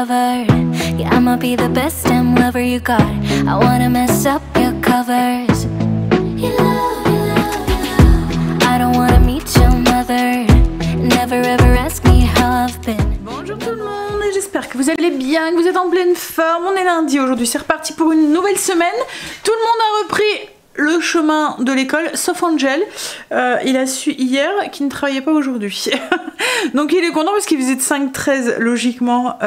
covered. Yeah, I'ma be the best damn lover you got. I wanna mess up your covers. You love, you love, you love. I don't wanna meet your mother. Never ever ask me how I've been. Bonjour tout le monde, et j'espère que vous allez bien, que vous êtes en pleine forme. On est lundi aujourd'hui, c'est reparti pour une nouvelle semaine. Tout le monde a repris le chemin de l'école, sauf Angel. Il a su hier qu'il ne travaillait pas aujourd'hui. Donc il est content parce qu'il faisait de 5-13 logiquement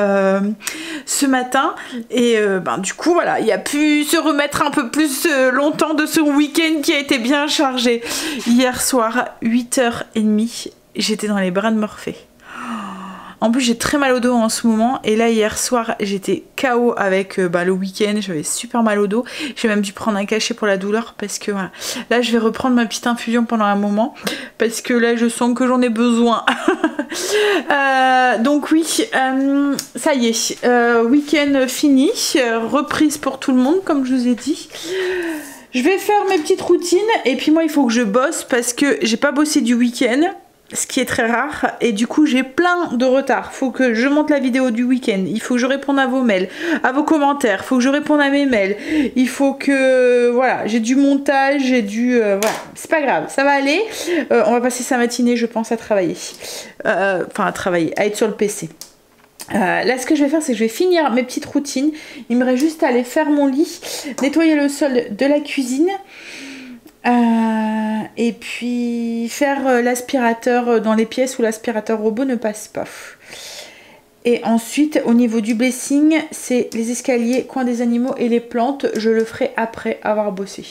ce matin. Et du coup voilà, il a pu se remettre un peu plus longtemps de son week-end qui a été bien chargé. Hier soir, 8h30, j'étais dans les bras de Morphée. En plus j'ai très mal au dos en ce moment et là hier soir j'étais KO avec le week-end, j'avais super mal au dos. J'ai même dû prendre un cachet pour la douleur parce que voilà. Là je vais reprendre ma petite infusion pendant un moment parce que là je sens que j'en ai besoin. Donc oui, ça y est, week-end fini, reprise pour tout le monde comme je vous ai dit. Je vais faire mes petites routines et puis moi il faut que je bosse parce que j'ai pas bossé du week-end. Ce qui est très rare et du coup j'ai plein de retard. Faut que je monte la vidéo du week-end, il faut que je réponde à vos mails, à vos commentaires, faut que je réponde à mes mails, il faut que voilà, j'ai du montage, j'ai du voilà, c'est pas grave, ça va aller. On va passer sa matinée je pense à travailler, enfin à travailler, à être sur le PC. Là ce que je vais faire c'est que je vais finir mes petites routines. Il me reste juste à aller faire mon lit, nettoyer le sol de la cuisine. Et puis faire l'aspirateur dans les pièces où l'aspirateur robot ne passe pas. Et ensuite au niveau du blessing, c'est les escaliers, coin des animaux et les plantes. Je le ferai après avoir bossé.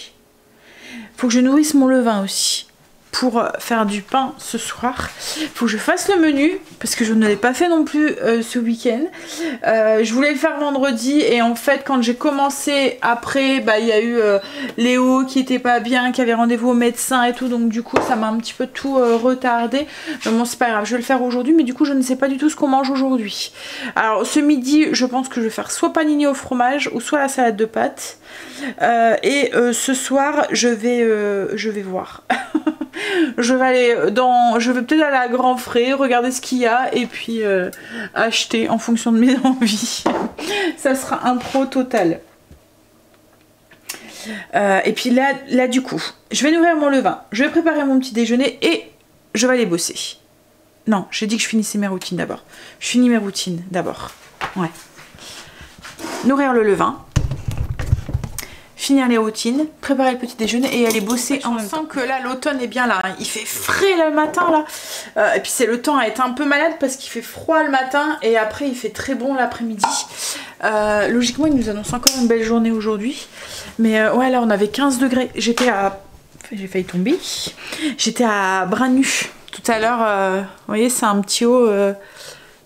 Faut que je nourrisse mon levain aussi pour faire du pain ce soir. Faut que je fasse le menu parce que je ne l'ai pas fait non plus ce week-end. Je voulais le faire vendredi et en fait quand j'ai commencé après il y a eu Léo qui était pas bien, qui avait rendez-vous au médecin et tout, donc du coup ça m'a un petit peu tout retardé. Mais bon c'est pas grave, je vais le faire aujourd'hui, mais du coup je ne sais pas du tout ce qu'on mange aujourd'hui. Alors ce midi je pense que je vais faire soit panini au fromage ou soit la salade de pâtes. Ce soir je vais voir. Je vais peut-être aller à Grand Frais, regarder ce qu'il y a et puis acheter en fonction de mes envies. Ça sera un pro total. Et puis là du coup, je vais nourrir mon levain, je vais préparer mon petit déjeuner et je vais aller bosser. Non, j'ai dit que je finissais mes routines d'abord. Je finis mes routines d'abord. Ouais. Nourrir le levain. Finir les routines, préparer le petit déjeuner et aller bosser en même temps. Que là l'automne est bien là, hein. Il fait frais le matin là, et puis c'est le temps à être un peu malade parce qu'il fait froid le matin et après il fait très bon l'après-midi. Logiquement il nous annonce encore une belle journée aujourd'hui, mais ouais là on avait 15 degrés, j'ai failli tomber, j'étais à bras nus tout à l'heure, vous voyez c'est un petit haut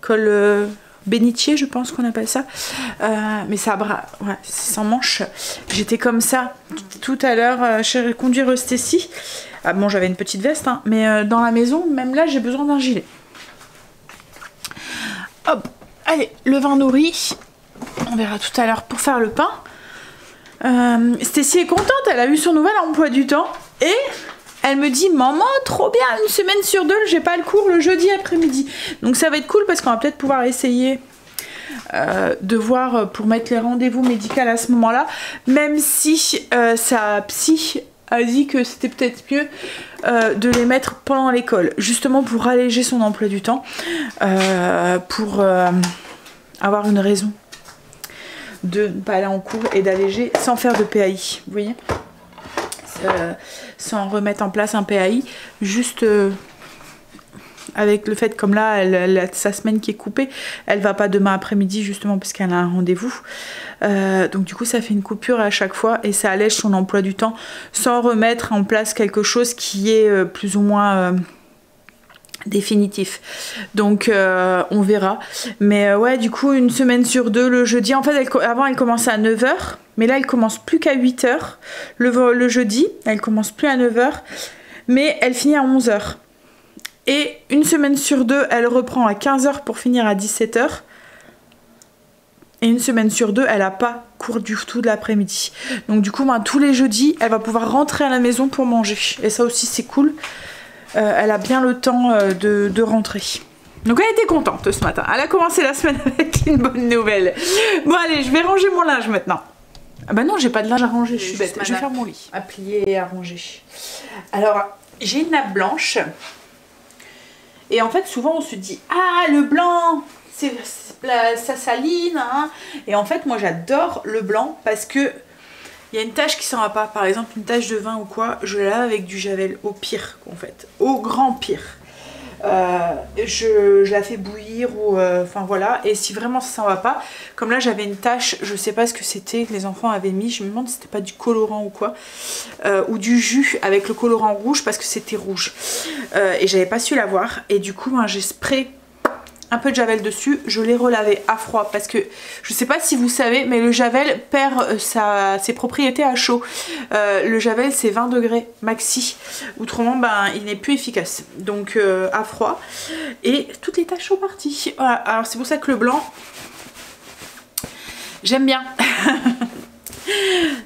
col bénitier je pense qu'on appelle ça, mais ça ouais, c'est sans manche. J'étais comme ça tout à l'heure, j'ai conduit Rustécie. Bon j'avais une petite veste hein, mais dans la maison même là j'ai besoin d'un gilet. Hop, allez le vin nourri, on verra tout à l'heure pour faire le pain. Stécie est contente, elle a eu son nouvel emploi du temps et elle me dit maman trop bien, une semaine sur deux j'ai pas le cours le jeudi après-midi, donc ça va être cool parce qu'on va peut-être pouvoir essayer de voir pour mettre les rendez-vous médicaux à ce moment là, même si sa psy a dit que c'était peut-être mieux de les mettre pendant l'école justement pour alléger son emploi du temps, pour avoir une raison de ne pas aller en cours et d'alléger sans faire de PAI, vous voyez, sans remettre en place un PAI, juste avec le fait comme là elle a sa semaine qui est coupée, elle va pas demain après-midi justement parce qu'elle a un rendez-vous, donc du coup ça fait une coupure à chaque fois et ça allège son emploi du temps sans remettre en place quelque chose qui est plus ou moins définitif. Donc on verra, mais ouais du coup une semaine sur deux le jeudi, en fait avant elle commençait à 9 h, mais là elle commence plus qu'à 8 h le jeudi, elle commence plus à 9 h mais elle finit à 11 h, et une semaine sur deux elle reprend à 15 h pour finir à 17 h, et une semaine sur deux elle a pas cours du tout de l'après-midi, donc du coup tous les jeudis elle va pouvoir rentrer à la maison pour manger et ça aussi c'est cool. Elle a bien le temps de rentrer. Donc elle était contente ce matin. Elle a commencé la semaine avec une bonne nouvelle. Bon allez, je vais ranger mon linge maintenant. Ah bah non, j'ai pas de linge à ranger, je suis bête. Je vais faire mon lit. À plier et à ranger. Alors, j'ai une nappe blanche. Et en fait, souvent on se dit, ah le blanc, ça saline. Hein. Et en fait, moi j'adore le blanc parce que il y a une tache qui s'en va pas. Par exemple, une tache de vin ou quoi, je la lave avec du javel. Au pire, en fait. Au grand pire. Je la fais bouillir ou enfin voilà, et si vraiment ça s'en va pas, comme là j'avais une tache, je sais pas ce que c'était que les enfants avaient mis, je me demande si c'était pas du colorant ou quoi, ou du jus avec le colorant rouge parce que c'était rouge, et j'avais pas su l'avoir, et du coup j'ai sprayé un peu de javel dessus, je l'ai relavé à froid parce que je sais pas si vous savez, mais le javel perd ses propriétés à chaud. Le javel c'est 20 degrés maxi, autrement il n'est plus efficace, donc à froid, et toutes les taches sont parties. Voilà. Alors c'est pour ça que le blanc j'aime bien.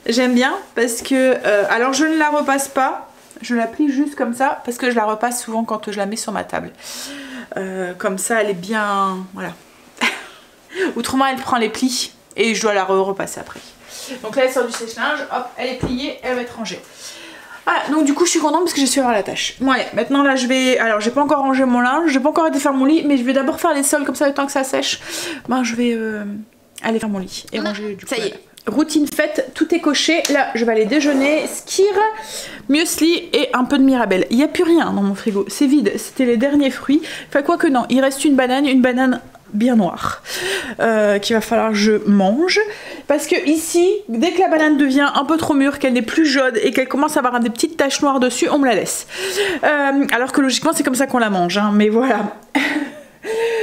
J'aime bien parce que alors je ne la repasse pas, je la plie juste comme ça parce que je la repasse souvent quand je la mets sur ma table. Comme ça elle est bien, voilà. Autrement elle prend les plis et je dois la repasser après. Donc là elle sort du sèche-linge, hop, elle est pliée, elle va être rangée. Voilà, donc du coup je suis contente parce que j'ai su avoir la tâche. Bon allez, maintenant là je vais, alors j'ai pas encore rangé mon linge, j'ai pas encore été faire mon lit, mais je vais d'abord faire les sols comme ça le temps que ça sèche. Je vais aller faire mon lit et ranger du coup. Ça y est. Routine faite, tout est coché. Là, je vais aller déjeuner. Skir, muesli et un peu de Mirabelle. Il n'y a plus rien dans mon frigo. C'est vide. C'était les derniers fruits. Enfin, quoi que non, il reste une banane bien noire qu'il va falloir que je mange. Parce que ici, dès que la banane devient un peu trop mûre, qu'elle n'est plus jaune et qu'elle commence à avoir des petites taches noires dessus, on me la laisse. Alors que logiquement, c'est comme ça qu'on la mange. Hein, mais voilà.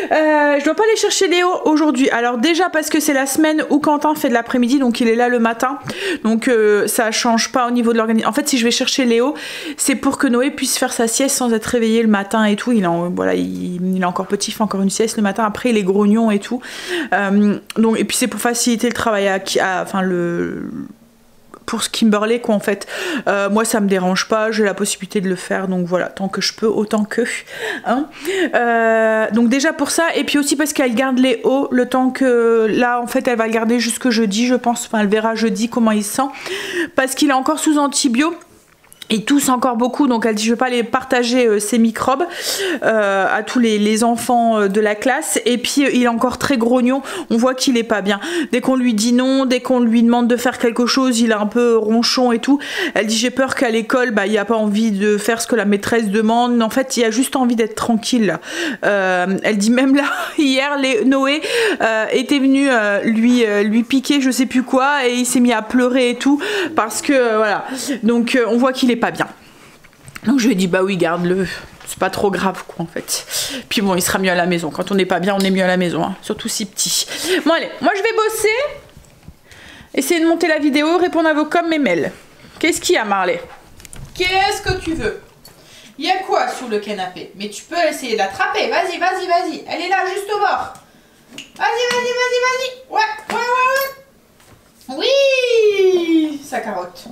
Je dois pas aller chercher Léo aujourd'hui. Alors déjà parce que c'est la semaine où Quentin fait de l'après-midi, donc il est là le matin. Donc ça change pas au niveau de l'organisation. En fait, si je vais chercher Léo, c'est pour que Noé puisse faire sa sieste sans être réveillé le matin et tout. Il est encore petit, il fait encore une sieste le matin. Après, il est grognon et tout. Donc, et puis c'est pour faciliter le travail pour ce Kimberley quoi en fait. Moi ça me dérange pas, j'ai la possibilité de le faire, donc voilà, tant que je peux, autant que hein. Donc déjà pour ça, et puis aussi parce qu'elle garde les hauts le temps que là en fait elle va le garder jusque jeudi je pense, enfin elle verra jeudi comment il se sent, parce qu'il est encore sous antibio. Il tousse encore beaucoup, donc elle dit je vais pas aller partager ses microbes à tous les enfants de la classe. Et puis il est encore très grognon, on voit qu'il est pas bien. Dès qu'on lui dit non, dès qu'on lui demande de faire quelque chose, il est un peu ronchon et tout. Elle dit j'ai peur qu'à l'école, il a pas envie de faire ce que la maîtresse demande. En fait, il a juste envie d'être tranquille. Elle dit même là, hier, Noé était venu lui piquer je sais plus quoi et il s'est mis à pleurer et tout parce que voilà. Donc on voit qu'il est pas bien. Donc je lui ai dit bah oui garde-le, c'est pas trop grave quoi en fait. Puis bon il sera mieux à la maison, quand on n'est pas bien on est mieux à la maison hein. Surtout si petit. Bon allez, moi je vais bosser, essayer de monter la vidéo, répondre à vos coms et mails. Qu'est-ce qu'il y a Marley? Qu'est-ce que tu veux? Il y a quoi sur le canapé? Mais tu peux essayer d'attraper, vas-y. Elle est là juste au bord. Vas-y. Ouais. Oui, sa carotte.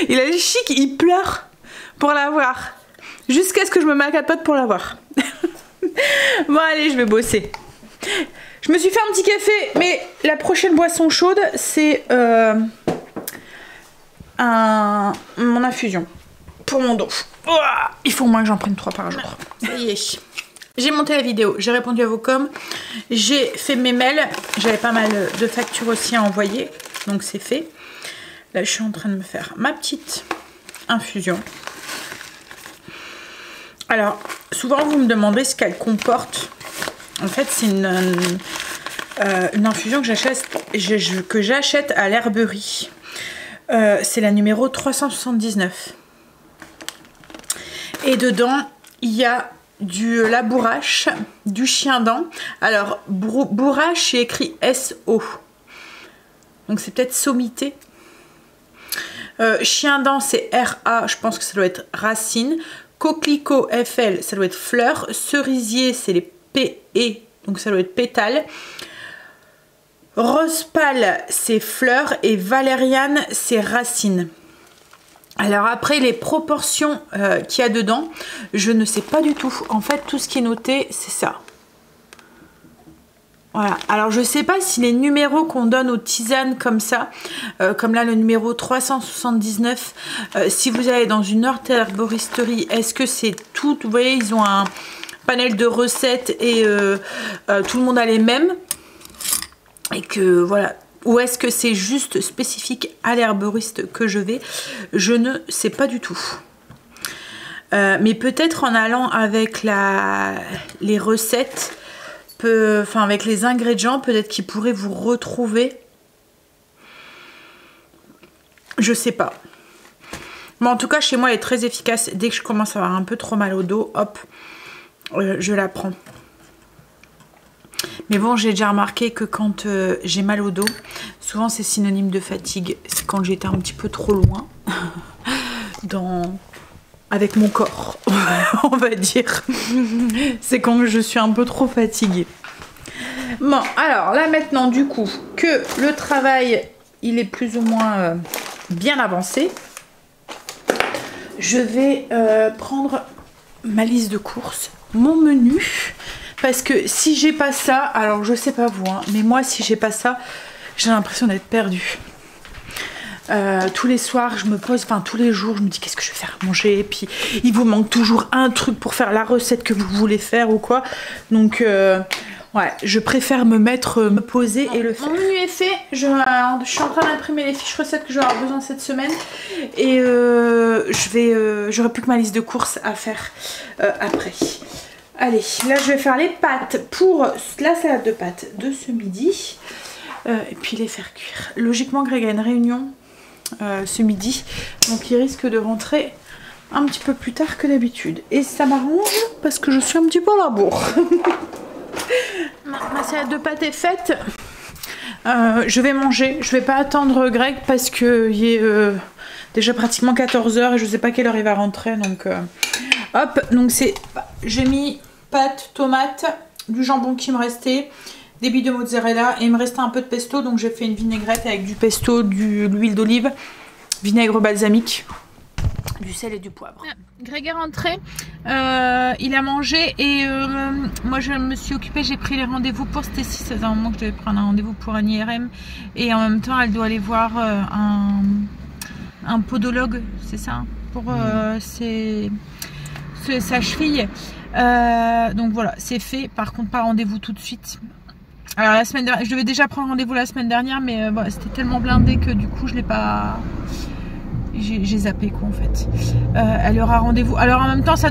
Il a le chic, il pleure pour l'avoir. Jusqu'à ce que je me mette à quatre pattes pour l'avoir. Bon allez, je vais bosser. Je me suis fait un petit café, mais la prochaine boisson chaude, c'est mon infusion pour mon dos. Il faut au moins que j'en prenne 3 par jour. Ça y est. J'ai monté la vidéo, j'ai répondu à vos coms, j'ai fait mes mails, j'avais pas mal de factures aussi à envoyer, donc c'est fait. Là, je suis en train de me faire ma petite infusion. Alors, souvent, vous me demandez ce qu'elle comporte. En fait, c'est une infusion que j'achète à l'herberie. C'est la numéro 379. Et dedans, il y a la bourrache, du chien-dent. Alors, bourrache, c'est écrit S-O. Donc, c'est peut-être sommité. Chien-dent c'est R-A, je pense que ça doit être racine. Coquelicot FL, ça doit être fleur. Cerisier c'est les P-E, donc ça doit être pétale. Rose pâle c'est fleur et valériane c'est racine. Alors après, les proportions qu'il y a dedans, je ne sais pas du tout. En fait, tout ce qui est noté, c'est ça. Voilà. Alors je sais pas si les numéros qu'on donne aux tisanes comme ça, comme là le numéro 379, si vous allez dans une herboristerie, est-ce que c'est tout, vous voyez, ils ont un panel de recettes et tout le monde a les mêmes, et que voilà, ou est-ce que c'est juste spécifique à l'herboriste que je vais, je ne sais pas du tout. Mais peut-être en allant avec les recettes, enfin avec les ingrédients, peut-être qu'ils pourraient vous retrouver. Je sais pas. Mais en tout cas, chez moi, elle est très efficace. Dès que je commence à avoir un peu trop mal au dos, hop, je la prends. Mais bon, j'ai déjà remarqué que quand j'ai mal au dos, souvent c'est synonyme de fatigue. C'est quand j'étais un petit peu trop loin avec mon corps, on va dire. C'est quand je suis un peu trop fatiguée. Bon, alors là maintenant, du coup, que le travail, il est plus ou moins bien avancé, je vais prendre ma liste de courses, mon menu. Parce que si j'ai pas ça, alors je sais pas vous, hein, mais moi si j'ai pas ça, j'ai l'impression d'être perdue. Tous les soirs, je me pose, enfin tous les jours, je me dis qu'est-ce que je vais faire à manger. Et puis il vous manque toujours un truc pour faire la recette que vous voulez faire ou quoi. Donc ouais, je préfère me poser et le faire. Mon menu est fait, je suis en train d'imprimer les fiches recettes que je vais avoir besoin cette semaine. Et j'aurai plus que ma liste de courses à faire après. Allez, là je vais faire les pâtes pour la salade de pâtes de ce midi. Et puis les faire cuire. Logiquement, Greg a une réunion ce midi. Donc il risque de rentrer un petit peu plus tard que d'habitude. Et ça m'arrange parce que je suis un petit peu à la bourre. Ma salade de pâtes est faite. Je vais manger. Je vais pas attendre Greg parce qu'il est déjà pratiquement 14 h et je sais pas quelle heure il va rentrer. Donc hop, donc c'est... J'ai mis pâtes, tomates, du jambon qui me restait, des billes de mozzarella et il me restait un peu de pesto, donc j'ai fait une vinaigrette avec du pesto, de l'huile d'olive, vinaigre balsamique, du sel et du poivre. Greg est rentré, il a mangé et moi je me suis occupée, j'ai pris les rendez-vous pour Stécie. Ça faisait un moment que je devais prendre un rendez-vous pour un IRM et en même temps elle doit aller voir un podologue, c'est ça, pour sa cheville. Donc voilà, c'est fait. Par contre, pas rendez-vous tout de suite. Alors la semaine dernière, je devais déjà prendre rendez-vous la semaine dernière, mais bon, c'était tellement blindé que du coup je l'ai pas. J'ai zappé quoi en fait. Elle aura rendez-vous. Alors en même temps, ça,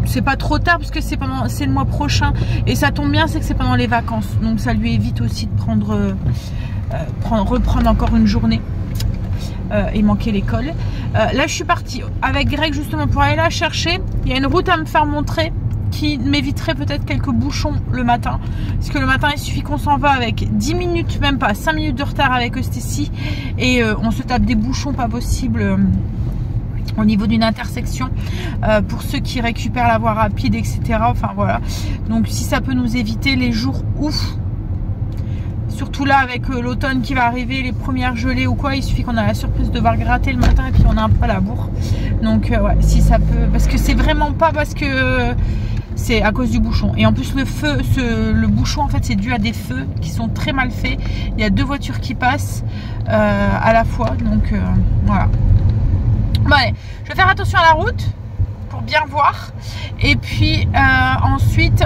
c'est pas trop tard parce que c'est le mois prochain et ça tombe bien, c'est que c'est pendant les vacances, donc ça lui évite aussi de reprendre encore une journée. Et manquer l'école. Là je suis partie avec Greg justement pour aller la chercher. Il y a une route à me faire montrer qui m'éviterait peut-être quelques bouchons le matin, parce que le matin il suffit qu'on s'en va avec 10 minutes, même pas 5 minutes de retard avec Stécie et on se tape des bouchons pas possibles au niveau d'une intersection pour ceux qui récupèrent la voie rapide, etc. Enfin voilà, donc si ça peut nous éviter les jours ouf. Surtout là avec l'automne qui va arriver, les premières gelées ou quoi, il suffit qu'on a la surprise de devoir gratter le matin et puis on a un peu la bourre. Donc ouais, si ça peut, parce que c'est vraiment pas parce que c'est à cause du bouchon. Et en plus le bouchon en fait c'est dû à des feux qui sont très mal faits. Il y a 2 voitures qui passent à la fois, donc voilà. Bon allez, je vais faire attention à la route pour bien voir. Et puis ensuite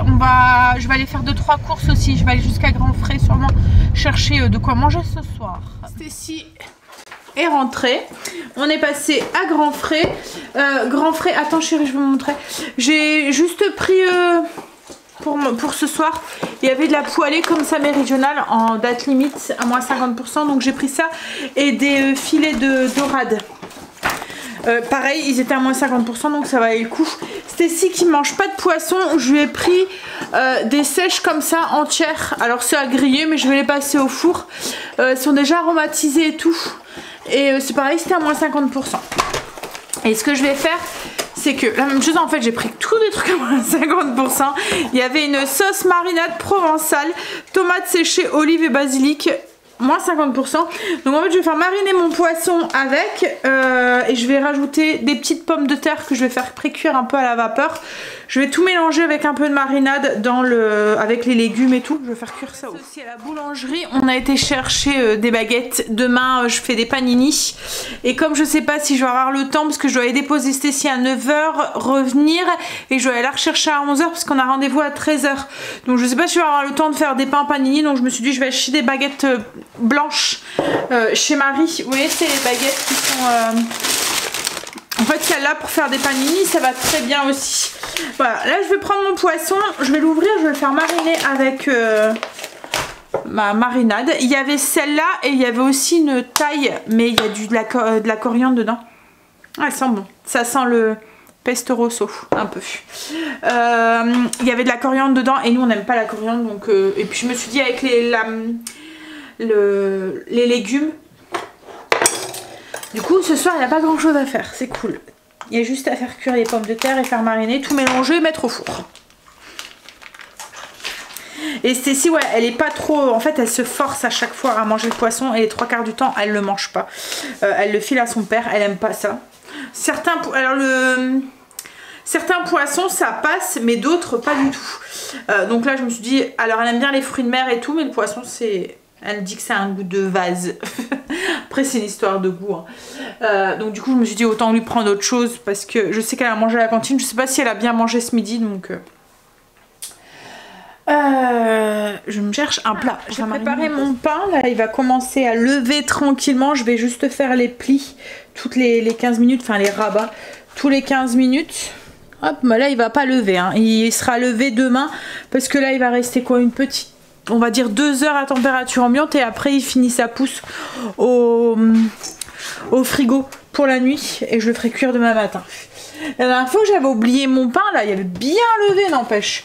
je vais aller faire 2-3 courses aussi. Je vais aller jusqu'à Grand Frais sûrement chercher de quoi manger ce soir. Stécie est rentrée. On est passé à Grand Frais. Grand Frais, attends chérie, je vais vous montrer. J'ai juste pris pour ce soir, il y avait de la poêlée comme ça méridionale en date limite à moins 50%, donc j'ai pris ça et des filets de dorade. Pareil, ils étaient à moins 50%, donc ça valait le coup. Stécie qui mange pas de poisson, je lui ai pris des sèches comme ça entières. Alors c'est à griller, mais je vais les passer au four. Elles sont déjà aromatisées et tout. Et c'est pareil, c'était à moins 50%. Et ce que je vais faire, c'est que la même chose en fait, j'ai pris tous des trucs à moins 50%. Il y avait une sauce marinade provençale, tomates séchées, olives et basilic. moins 50%. Donc en fait je vais faire mariner mon poisson avec et je vais rajouter des petites pommes de terre que je vais faire pré-cuire un peu à la vapeur. Je vais tout mélanger avec un peu de marinade dans avec les légumes et tout. Je vais faire cuire ça aussi à la boulangerie. On a été chercher des baguettes. Demain je fais des panini. Et comme je sais pas si je vais avoir le temps parce que je dois aller déposer Stécie à 9 h, revenir et je dois aller la rechercher à 11 h parce qu'on a rendez-vous à 13 h. Donc je sais pas si je vais avoir le temps de faire des pains panini. Donc je me suis dit je vais acheter des baguettes blanches chez Marie. Vous voyez, c'est les baguettes qui sont en fait celle-là pour faire des panini, ça va très bien aussi. Voilà, là je vais prendre mon poisson, je vais l'ouvrir, je vais le faire mariner avec ma marinade. Il y avait celle-là et il y avait aussi une taille, mais il y a de la coriandre dedans. Ah, elle sent bon, ça sent le pesto rosso un peu. Il y avait de la coriandre dedans et nous on n'aime pas la coriandre, donc et puis je me suis dit avec les légumes, du coup ce soir il n'y a pas grand chose à faire, c'est cool. Il y a juste à faire cuire les pommes de terre et faire mariner, tout mélanger et mettre au four. Et Stécie, ouais, elle est pas trop, en fait elle se force à chaque fois à manger le poisson et les 3/4 du temps elle le mange pas. Elle le file à son père, elle aime pas ça. Certains poissons ça passe mais d'autres pas du tout. Donc là je me suis dit, alors elle aime bien les fruits de mer et tout, mais le poisson c'est... Elle dit que c'est un goût de vase. Après c'est une histoire de goût. Hein. Donc du coup je me suis dit autant lui prendre autre chose parce que je sais qu'elle a mangé à la cantine. Je sais pas si elle a bien mangé ce midi donc... je me cherche un plat. J'ai préparé mon pain. Là il va commencer à lever tranquillement. Je vais juste faire les plis toutes les 15 minutes. Enfin les rabats tous les 15 minutes. Hop, bah là il va pas lever. Hein. Il sera levé demain parce que là il va rester quoi, une petite... on va dire 2 heures à température ambiante et après il finit sa pousse au frigo pour la nuit et je le ferai cuire demain matin. La dernière fois j'avais oublié mon pain, là il avait bien levé n'empêche.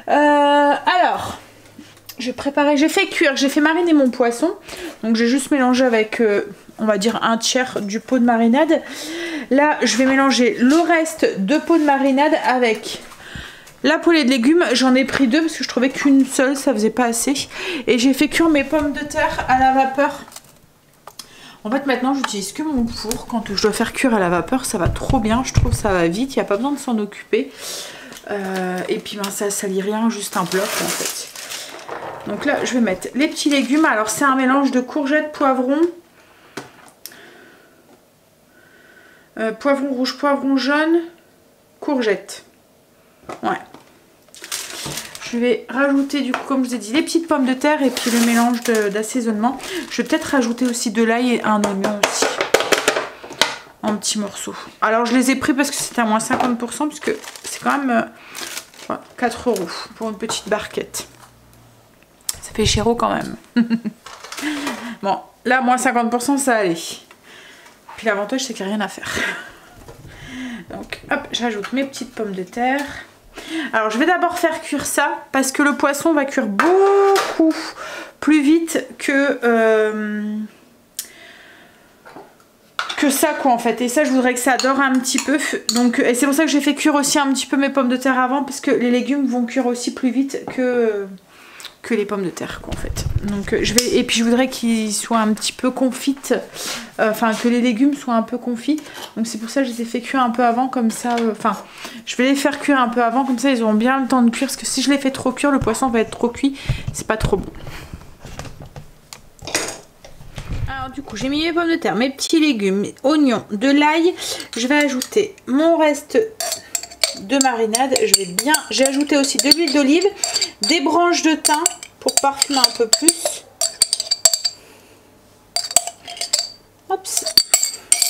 Alors j'ai fait cuire, j'ai fait mariner mon poisson, donc j'ai juste mélangé avec on va dire 1/3 du pot de marinade. Là je vais mélanger le reste de pot de marinade avec la poêlée de légumes. J'en ai pris 2 parce que je trouvais qu'une seule ça faisait pas assez. Et j'ai fait cuire mes pommes de terre à la vapeur. En fait maintenant j'utilise que mon four. Quand je dois faire cuire à la vapeur ça va trop bien. Je trouve ça va vite, il n'y a pas besoin de s'en occuper. Et puis ben, ça salit rien, juste un bloc en fait. Donc là je vais mettre les petits légumes. Alors c'est un mélange de courgettes, poivrons, poivron rouge, poivron jaune, courgettes. Ouais. Je vais rajouter du coup comme je vous ai dit les petites pommes de terre et puis le mélange d'assaisonnement. Je vais peut-être rajouter aussi de l'ail et un oignon aussi en petits morceaux. Alors je les ai pris parce que c'était à moins 50% puisque c'est quand même 4 € pour une petite barquette. Ça fait chéro quand même. Bon là moins 50% ça allait. Puis l'avantage c'est qu'il n'y a rien à faire. Donc hop, j'ajoute mes petites pommes de terre. Alors je vais d'abord faire cuire ça parce que le poisson va cuire beaucoup plus vite que ça quoi en fait. Et ça je voudrais que ça dore un petit peu. Donc, et c'est pour ça que j'ai fait cuire aussi un petit peu mes pommes de terre avant parce que les légumes vont cuire aussi plus vite que les pommes de terre quoi en fait. Donc et puis je voudrais qu'ils soient un petit peu confites, enfin que les légumes soient un peu confits. Donc c'est pour ça que je les ai fait cuire un peu avant comme ça, enfin je vais les faire cuire un peu avant comme ça ils auront bien le temps de cuire parce que si je les fais trop cuire le poisson va être trop cuit, c'est pas trop bon. Alors du coup j'ai mis mes pommes de terre, mes petits légumes, mes oignons, de l'ail. Je vais ajouter mon reste de marinade. J'ai ajouté aussi de l'huile d'olive, des branches de thym pour parfumer un peu plus. Hop.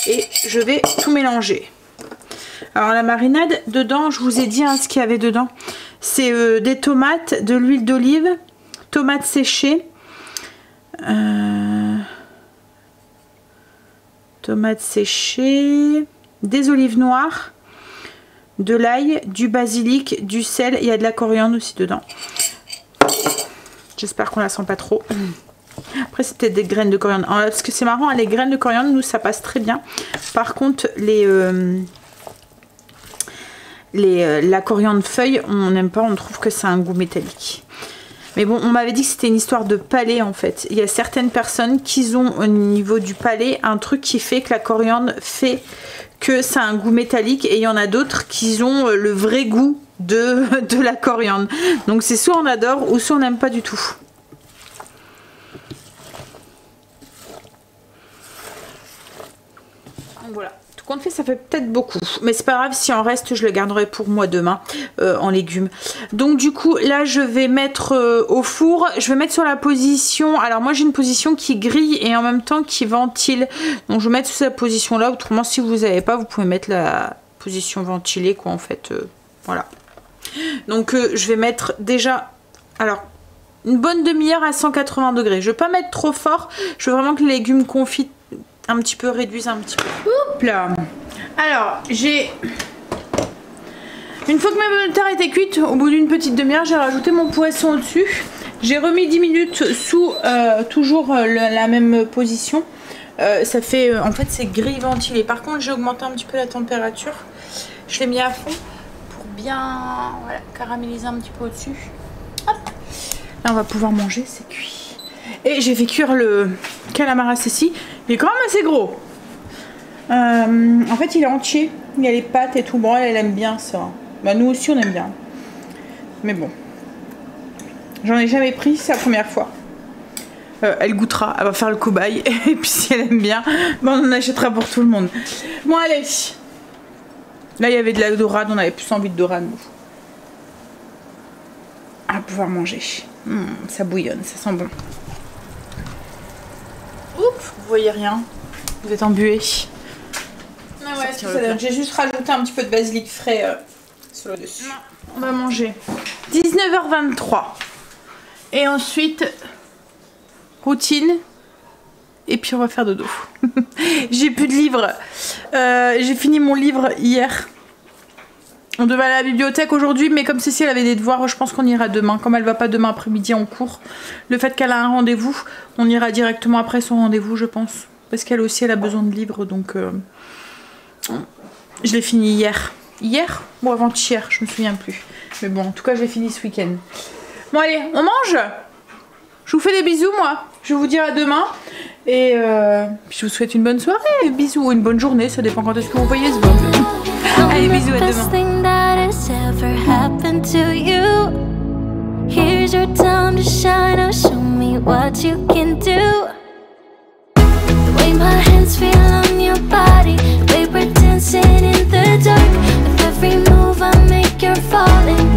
Et je vais tout mélanger. Alors la marinade dedans, je vous ai dit hein, ce qu'il y avait dedans. C'est des tomates, de l'huile d'olive, tomates séchées, des olives noires, de l'ail, du basilic, du sel, il y a de la coriandre aussi dedans. J'espère qu'on la sent pas trop. Après c'était des graines de coriandre. Alors, parce que c'est marrant, les graines de coriandre, nous ça passe très bien. Par contre la coriandre feuille, on n'aime pas, on trouve que c'est un goût métallique. Mais bon, on m'avait dit que c'était une histoire de palais en fait. Il y a certaines personnes qui ont au niveau du palais un truc qui fait que la coriandre fait que ça a un goût métallique, et il y en a d'autres qui ont le vrai goût de la coriandre. Donc c'est soit on adore ou soit on n'aime pas du tout. Donc voilà. Tout compte fait, ça fait peut-être beaucoup, mais c'est pas grave, si en reste je le garderai pour moi demain en légumes. Donc du coup là je vais mettre au four, je vais mettre sur la position, alors moi j'ai une position qui grille et en même temps qui ventile, donc je vais mettre sur cette position là. Autrement si vous n'avez pas, vous pouvez mettre la position ventilée quoi en fait, voilà. Donc je vais mettre déjà, alors une bonne demi-heure à 180 degrés, je vais pas mettre trop fort, je veux vraiment que les légumes confits un petit peu réduisent un petit peu. Oups là. Alors j'ai, une fois que ma pomme de terre était cuite, au bout d'une petite demi-heure, j'ai rajouté mon poisson au dessus. J'ai remis 10 minutes sous toujours la même position. Ça fait en fait c'est gris ventilé. Par contre j'ai augmenté un petit peu la température. Je l'ai mis à fond pour bien voilà, caraméliser un petit peu au dessus. Hop. Là on va pouvoir manger, c'est cuit. Et j'ai fait cuire le calamar à ceci. Il est quand même assez gros. En fait il est entier. Il y a les pattes et tout. Bon elle aime bien ça. Bah nous aussi on aime bien. Mais bon. J'en ai jamais pris, c'est la première fois. Elle goûtera, elle va faire le cobaye. Et puis si elle aime bien, bah, on en achètera pour tout le monde. Bon allez. Là il y avait de la dorade, on avait plus envie de dorade nous. On va pouvoir manger. Ça bouillonne, ça sent bon. Oups, vous voyez rien. Vous êtes embué. Ah ouais, j'ai juste rajouté un petit peu de basilic frais sur le dessus. On va manger. 19h23. Et ensuite, routine. Et puis on va faire dodo. J'ai plus de livres. J'ai fini mon livre hier. On devait aller à la bibliothèque aujourd'hui, mais comme Cécile avait des devoirs, je pense qu'on ira demain. Comme elle va pas demain après-midi en cours, le fait qu'elle a un rendez-vous, on ira directement après son rendez-vous, je pense. Parce qu'elle aussi, elle a besoin de livres, donc je l'ai fini hier. Hier ou avant-hier, je me souviens plus. Mais bon, en tout cas, je l'ai fini ce week-end. Bon allez, on mange. Je vous fais des bisous, moi. Je vous dis à demain. Et je vous souhaite une bonne soirée. Bisous, ou une bonne journée, ça dépend quand est-ce que vous voyez ce vlog. Allez, bisous, à demain. Here's your time to shine, now show me what you can do. The way my hands feel on your body, the way we're dancing in the dark. With every move I make, you're falling.